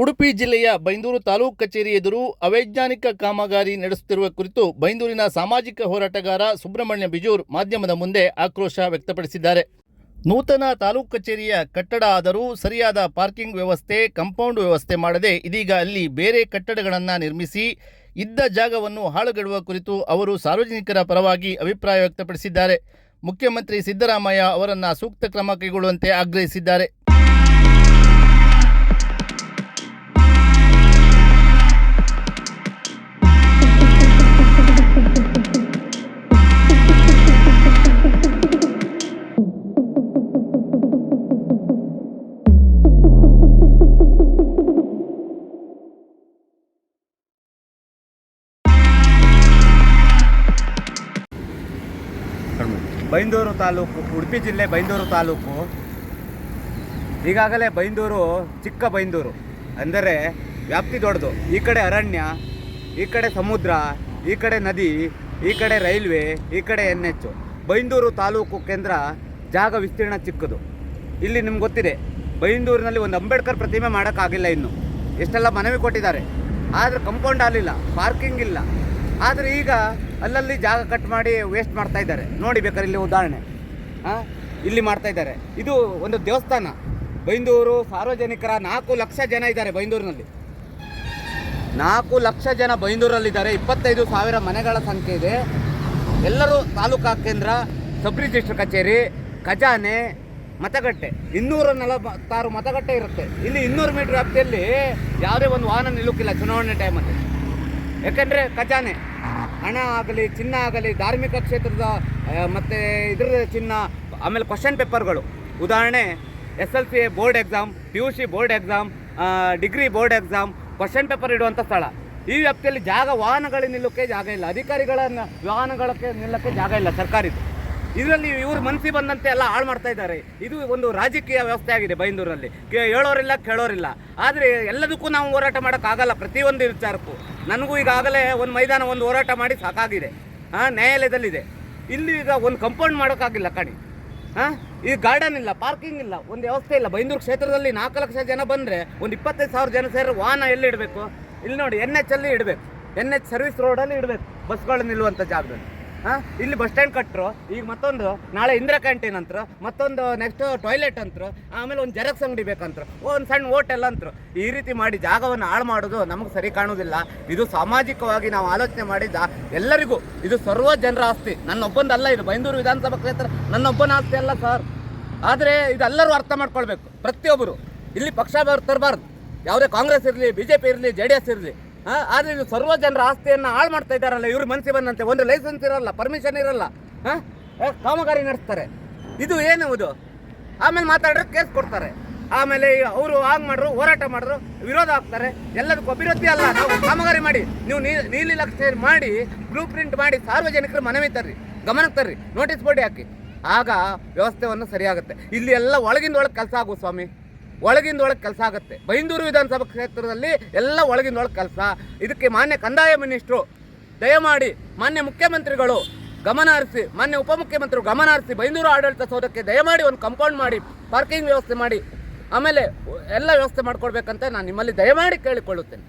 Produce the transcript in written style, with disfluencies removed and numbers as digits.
ಉಡುಪಿ ಜಿಲ್ಲೆಯ ಬೈಂದೂರು ತಾಲೂಕು ಕಚೇರಿ ಎದುರು ಅವೈಜ್ಞಾನಿಕ ಕಾಮಗಾರಿ ನಡೆಸುತ್ತಿರುವ ಕುರಿತು ಬೈಂದೂರಿನ ಸಾಮಾಜಿಕ ಹೋರಾಟಗಾರ ಸುಬ್ರಹ್ಮಣ್ಯ ಬಿಜೂರ್ ಮಾಧ್ಯಮದ ಮುಂದೆ ಆಕ್ರೋಶ ವ್ಯಕ್ತಪಡಿಸಿದ್ದಾರೆ. ನೂತನ ತಾಲೂಕು ಕಚೇರಿಯ ಕಟ್ಟಡ ಆದರೂ ಸರಿಯಾದ ಪಾರ್ಕಿಂಗ್ ವ್ಯವಸ್ಥೆ, ಕಾಂಪೌಂಡ್ ವ್ಯವಸ್ಥೆ ಮಾಡದೆ ಇದೀಗ ಅಲ್ಲಿ ಬೇರೆ ಕಟ್ಟಡಗಳನ್ನು ನಿರ್ಮಿಸಿ ಇದ್ದ ಜಾಗವನ್ನು ಹಾಳುಗೆಡುವ ಕುರಿತು ಅವರು ಸಾರ್ವಜನಿಕರ ಪರವಾಗಿ ಅಭಿಪ್ರಾಯ ವ್ಯಕ್ತಪಡಿಸಿದ್ದಾರೆ. ಮುಖ್ಯಮಂತ್ರಿ ಸಿದ್ದರಾಮಯ್ಯ ಅವರನ್ನು ಸೂಕ್ತ ಕ್ರಮ ಕೈಗೊಳ್ಳುವಂತೆ ಆಗ್ರಹಿಸಿದ್ದಾರೆ. ಬೈಂದೂರು ತಾಲೂಕು, ಉಡುಪಿ ಜಿಲ್ಲೆ ಬೈಂದೂರು ತಾಲೂಕು. ಈಗಾಗಲೇ ಬೈಂದೂರು ಚಿಕ್ಕ ಬೈಂದೂರು ಅಂದರೆ ವ್ಯಾಪ್ತಿ ದೊಡ್ಡದು. ಈ ಕಡೆ ಅರಣ್ಯ, ಈ ಕಡೆ ಸಮುದ್ರ, ಈ ಕಡೆ ನದಿ, ಈ ಕಡೆ ರೈಲ್ವೆ, ಈ ಕಡೆ NH. ಬೈಂದೂರು ತಾಲೂಕು ಕೇಂದ್ರ ಜಾಗ ವಿಸ್ತೀರ್ಣ ಚಿಕ್ಕದು. ಇಲ್ಲಿ ನಿಮ್ಗೆ ಗೊತ್ತಿದೆ, ಬೈಂದೂರಿನಲ್ಲಿ ಒಂದು ಅಂಬೇಡ್ಕರ್ ಪ್ರತಿಮೆ ಮಾಡೋಕ್ಕಾಗಿಲ್ಲ. ಇನ್ನು ಎಷ್ಟೆಲ್ಲ ಮನವಿ ಕೊಟ್ಟಿದ್ದಾರೆ, ಆದರೆ ಕಂಪೌಂಡ್ ಆಗಲಿಲ್ಲ, ಪಾರ್ಕಿಂಗ್ ಇಲ್ಲ. ಆದರೆ ಈಗ ಅಲ್ಲಲ್ಲಿ ಜಾಗ ಕಟ್ ಮಾಡಿ ವೇಸ್ಟ್ ಮಾಡ್ತಾ ಇದ್ದಾರೆ. ನೋಡಿ ಬೇಕಾದ್ರೆ ಇಲ್ಲಿ ಉದಾಹರಣೆ, ಇಲ್ಲಿ ಮಾಡ್ತಾ ಇದ್ದಾರೆ. ಇದು ಒಂದು ದೇವಸ್ಥಾನ. ಬೈಂದೂರು ಸಾರ್ವಜನಿಕರ 4 ಲಕ್ಷ ಜನ ಇದ್ದಾರೆ ಬೈಂದೂರಿನಲ್ಲಿ. 4 ಲಕ್ಷ ಜನ ಬೈಂದೂರಲ್ಲಿದ್ದಾರೆ. 25,000 ಮನೆಗಳ ಸಂಖ್ಯೆ ಇದೆ. ಎಲ್ಲರೂ ತಾಲೂಕಾ ಕೇಂದ್ರ, ಸಬ್ ರಿಜಿಸ್ಟರ್ ಕಚೇರಿ, ಖಜಾನೆ, ಮತಗಟ್ಟೆ, 246 ಮತಗಟ್ಟೆ ಇರುತ್ತೆ. ಇಲ್ಲಿ 200 ಮೀಟರ್ ವ್ಯಾಪ್ತಿಯಲ್ಲಿ ಯಾವುದೇ ಒಂದು ವಾಹನ ನಿಲ್ಲುಕ್ಕಿಲ್ಲ ಚುನಾವಣೆ ಟೈಮಲ್ಲಿ. ಯಾಕೆಂದರೆ ಖಜಾನೆ, ಹಣ ಆಗಲಿ, ಚಿನ್ನ ಆಗಲಿ, ಧಾರ್ಮಿಕ ಕ್ಷೇತ್ರದ ಮತ್ತು ಇದರ ಚಿನ್ನ, ಆಮೇಲೆ ಕ್ವಶನ್ ಪೇಪರ್ಗಳು. ಉದಾಹರಣೆ SLC board exam, PUC board exam, degree board exam, question paper ಇಡುವಂಥ ಸ್ಥಳ. ಈ ವ್ಯಾಪ್ತಿಯಲ್ಲಿ ವಾಹನಗಳಿಗೆ ನಿಲ್ಲೋಕ್ಕೆ ಜಾಗ ಇಲ್ಲ, ಅಧಿಕಾರಿಗಳ ವಾಹನಗಳಿಗೆ ನಿಲ್ಲೋಕ್ಕೆ ಜಾಗ ಇಲ್ಲ ಸರ್ಕಾರಿದು. ಇದರಲ್ಲಿ ಇವರು ಮನಸ್ಸಿ ಬಂದಂತೆ ಎಲ್ಲ ಹಾಳು ಮಾಡ್ತಾ ಇದ್ದಾರೆ. ಇದು ಒಂದು ರಾಜಕೀಯ ವ್ಯವಸ್ಥೆ ಆಗಿದೆ ಬೈಂದೂರಲ್ಲಿ. ಹೇಳೋರಿಲ್ಲ, ಕೇಳೋರಿಲ್ಲ. ಆದರೆ ಎಲ್ಲದಕ್ಕೂ ನಾವು ಹೋರಾಟ ಮಾಡೋಕ್ಕಾಗಲ್ಲ. ಪ್ರತಿಯೊಂದು ವಿಚಾರಕ್ಕೂ ನನಗೂ ಈಗಾಗಲೇ ಒಂದು ಮೈದಾನ, ಒಂದು ಹೋರಾಟ ಮಾಡಿ ಸಾಕಾಗಿದೆ. ನ್ಯಾಯಾಲಯದಲ್ಲಿದೆ. ಇಲ್ಲಿ ಈಗ ಒಂದು ಕಂಪೌಂಡ್ ಮಾಡೋಕ್ಕಾಗಿಲ್ಲ ಕಣಿ. ಈ ಗಾರ್ಡನ್ ಇಲ್ಲ, ಪಾರ್ಕಿಂಗ್ ಇಲ್ಲ, ಒಂದು ವ್ಯವಸ್ಥೆ ಇಲ್ಲ. ಬೈಂದೂರು ಕ್ಷೇತ್ರದಲ್ಲಿ 4 ಲಕ್ಷ ಜನ ಬಂದರೆ ಒಂದು 25,000 ಜನ ಸೇರಿ ವಾಹನ ಎಲ್ಲಿ ಇಡಬೇಕು? ಇಲ್ಲಿ ನೋಡಿ, NH ಅಲ್ಲಿ ಇಡಬೇಕು. NH ಸರ್ವಿಸ್ ರೋಡಲ್ಲಿ ಇಡಬೇಕು, ಬಸ್ಗಳು ನಿಲ್ಲುವಂಥ ಜಾಗದಲ್ಲಿ. ಇಲ್ಲಿ ಬಸ್ ಸ್ಟ್ಯಾಂಡ್ ಕಟ್ಟರು, ಈಗ ಮತ್ತೊಂದು ನಾಳೆ ಇಂದಿರಾ ಕ್ಯಾಂಟೀನ್ ಅಂತರ, ಮತ್ತೊಂದು ನೆಕ್ಸ್ಟ್ ಟಾಯ್ಲೆಟ್ ಅಂತರ, ಆಮೇಲೆ ಒಂದು ಜೆರಾಕ್ಸ್ ಅಂಗಡಿ ಬೇಕಂತರು, ಒಂದು ಸಣ್ಣ ಹೋಟೆಲ್ ಅಂತರು. ಈ ರೀತಿ ಮಾಡಿ ಜಾಗವನ್ನು ಹಾಳು ಮಾಡೋದು ನಮಗೆ ಸರಿ ಕಾಣೋದಿಲ್ಲ. ಇದು ಸಾಮಾಜಿಕವಾಗಿ ನಾವು ಆಲೋಚನೆ ಮಾಡಿದ ಎಲ್ಲರಿಗೂ ಇದು ಸರ್ವ ಜನರ ಆಸ್ತಿ. ನನ್ನೊಬ್ಬಂದಲ್ಲ, ಇದು ಬೈಂದೂರು ವಿಧಾನಸಭಾ ಕ್ಷೇತ್ರ ನನ್ನೊಬ್ಬನ ಆಸ್ತಿ ಅಲ್ಲ ಸರ್. ಆದರೆ ಇದೆಲ್ಲರೂ ಅರ್ಥ ಮಾಡ್ಕೊಳ್ಬೇಕು, ಪ್ರತಿಯೊಬ್ಬರು. ಇಲ್ಲಿ ಪಕ್ಷ ತರಬಾರ್ದು. ಯಾವುದೇ ಕಾಂಗ್ರೆಸ್ ಇರಲಿ, BJP ಇರಲಿ, JDS ಇರಲಿ. ಆದರೆ ಇದು ಸರ್ವ ಜನರ ಆಸ್ತಿಯನ್ನು ಹಾಳು ಮಾಡ್ತಾ ಇದ್ದಾರಲ್ಲ ಇವರು ಮನಸ್ಸಿ ಬಂದಂತೆ. ಒಂದು ಲೈಸೆನ್ಸ್ ಇರಲ್ಲ, ಪರ್ಮಿಷನ್ ಇರಲ್ಲ, ಕಾಮಗಾರಿ ನಡೆಸ್ತಾರೆ. ಇದು ಏನು ಇದು? ಆಮೇಲೆ ಮಾತಾಡ್ರೆ ಕೇಸ್ ಕೊಡ್ತಾರೆ. ಆಮೇಲೆ ಅವರು ಹಾಗೆ ಮಾಡ್ರು, ಹೋರಾಟ ಮಾಡ್ರು, ವಿರೋಧ ಆಗ್ತಾರೆ. ಎಲ್ಲದಕ್ಕೂ ಅಭಿವೃದ್ಧಿ ಅಲ್ಲ. ನಾವು ಕಾಮಗಾರಿ ಮಾಡಿ, ನೀವು ನೀಲಿ ಲಕ್ಷ ಮಾಡಿ, ಬ್ಲೂ ಪ್ರಿಂಟ್ ಮಾಡಿ, ಸಾರ್ವಜನಿಕರು ಮನವಿ ತರ್ರಿ, ಗಮನಕ್ಕೆ ತರ್ರಿ, ನೋಟಿಸ್ ಬೋರ್ಡ್ ಹಾಕಿ. ಆಗ ವ್ಯವಸ್ಥೆಯನ್ನು ಸರಿಯಾಗುತ್ತೆ. ಇಲ್ಲಿ ಎಲ್ಲ ಒಳಗಿಂದ ಒಳಗೆ ಕೆಲಸ ಆಗುವ ಸ್ವಾಮಿ, ಒಳಗಿಂದ ಒಳಗೆ ಕೆಲಸ ಆಗುತ್ತೆ. ಬೈಂದೂರು ವಿಧಾನಸಭಾ ಕ್ಷೇತ್ರದಲ್ಲಿ ಎಲ್ಲ ಒಳಗಿಂದ ಒಳಗೆ ಕೆಲಸ. ಇದಕ್ಕೆ ಮಾನ್ಯ ಕಂದಾಯ ಮಿನಿಸ್ಟ್ರು ದಯಮಾಡಿ, ಮಾನ್ಯ ಮುಖ್ಯಮಂತ್ರಿಗಳು ಗಮನ ಹರಿಸಿ, ಮಾನ್ಯ ಉಪಮುಖ್ಯಮಂತ್ರಿಗಳು ಗಮನ ಹರಿಸಿ, ಬೈಂದೂರು ಆಡಳಿತ ಸೌಧಕ್ಕೆ ದಯಮಾಡಿ ಒಂದು ಕಂಪೌಂಡ್ ಮಾಡಿ, ಪಾರ್ಕಿಂಗ್ ವ್ಯವಸ್ಥೆ ಮಾಡಿ, ಆಮೇಲೆ ಎಲ್ಲ ವ್ಯವಸ್ಥೆ ಮಾಡಿಕೊಡ್ಬೇಕಂತ ನಾನು ನಿಮ್ಮಲ್ಲಿ ದಯಮಾಡಿ ಕೇಳಿಕೊಳ್ಳುತ್ತೇನೆ.